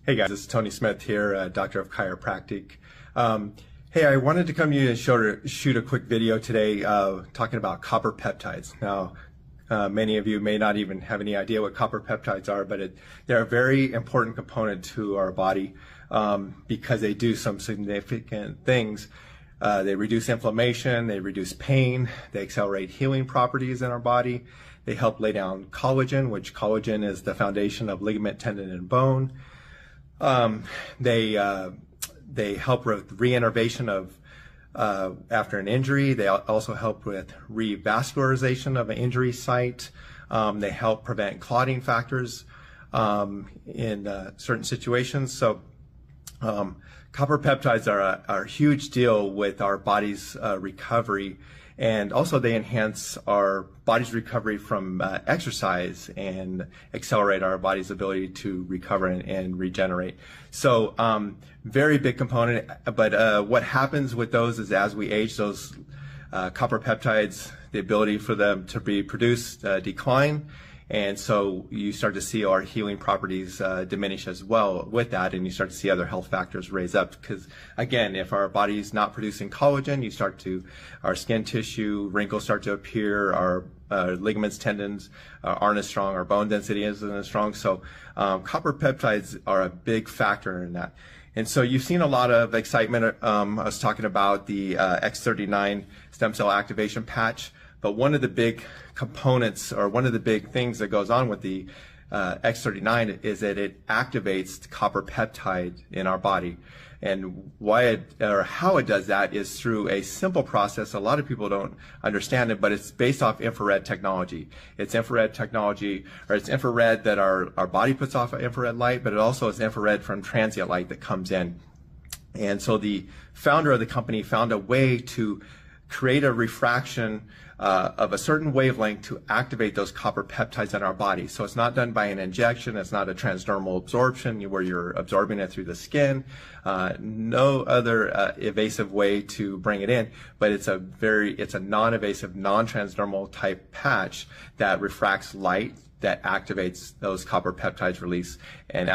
Hey guys, this is Tony Smith here, Doctor of Chiropractic. Hey, I wanted to come to you and shoot a quick video today talking about copper peptides. Now, many of you may not even have any idea what copper peptides are, but they're a very important component to our body because they do some significant things. They reduce inflammation, they reduce pain, they accelerate healing properties in our body. They help lay down collagen, which collagen is the foundation of ligament, tendon, and bone. They help with reinnervation of after an injury. They also help with revascularization of an injury site. They help prevent clotting factors in certain situations. So copper peptides are a huge deal with our body's recovery, and also they enhance our body's recovery from exercise and accelerate our body's ability to recover and regenerate. So very big component, but what happens with those is as we age, those copper peptides, the ability for them to be produced decline. And so you start to see our healing properties diminish as well with that, and you start to see other health factors raise up. Because again, if our body's not producing collagen, our skin tissue, wrinkles start to appear, our ligaments, tendons aren't as strong, our bone density isn't as strong. So copper peptides are a big factor in that. And so you've seen a lot of excitement. I was talking about the X39 stem cell activation patch. But one of the big components, or one of the big things that goes on with the X39 is that it activates the copper peptide in our body. And how it does that is through a simple process. A lot of people don't understand it, but it's based off infrared technology. It's infrared technology, or it's infrared that our body puts off infrared light, but it also is infrared from transient light that comes in. And so the founder of the company found a way to create a refraction of a certain wavelength to activate those copper peptides in our body. So it's not done by an injection, it's not a transdermal absorption where you're absorbing it through the skin, no other evasive way to bring it in, but it's a non-invasive, non-transdermal type patch that refracts light, that activates those copper peptides release and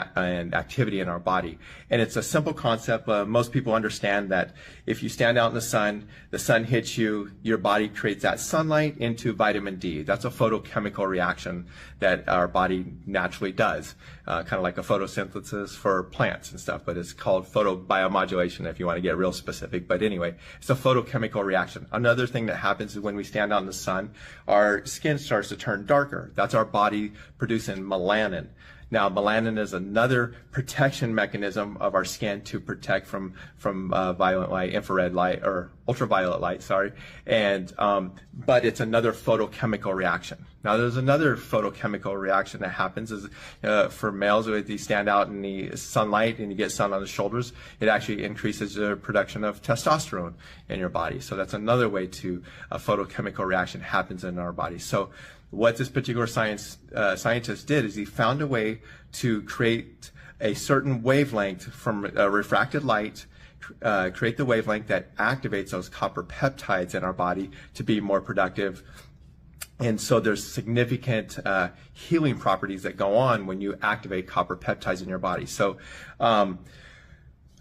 activity in our body. And it's a simple concept. Most people understand that if you stand out in the sun hits you, your body creates that sunlight into vitamin D. That's a photochemical reaction that our body naturally does, kind of like a photosynthesis for plants and stuff, but it's called photobiomodulation if you want to get real specific. But anyway, it's a photochemical reaction. Another thing that happens is when we stand out in the sun, our skin starts to turn darker. That's our body producing melanin. Now, melanin is another protection mechanism of our skin to protect from violet light, infrared light, or ultraviolet light, sorry. And but it's another photochemical reaction. Now, there's another photochemical reaction that happens is for males, if you stand out in the sunlight and you get sun on the shoulders, it actually increases the production of testosterone in your body. So that's another way to a photochemical reaction happens in our body. So what this particular scientist did is he found a way to create a certain wavelength from refracted light, create the wavelength that activates those copper peptides in our body to be more productive. And so there's significant healing properties that go on when you activate copper peptides in your body. So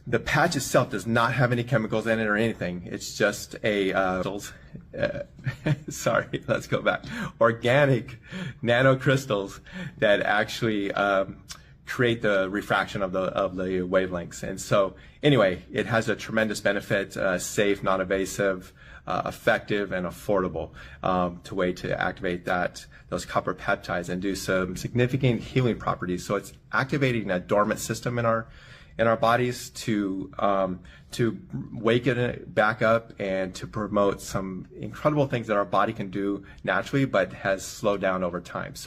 the patch itself does not have any chemicals in it or anything. It's just sorry, let's go back. Organic nanocrystals that actually create the refraction of the wavelengths. And so anyway, it has a tremendous benefit, safe, non-invasive, effective, and affordable way to activate those copper peptides and do some significant healing properties. So it's activating a dormant system in our bodies to wake it back up and to promote some incredible things that our body can do naturally, but has slowed down over time. So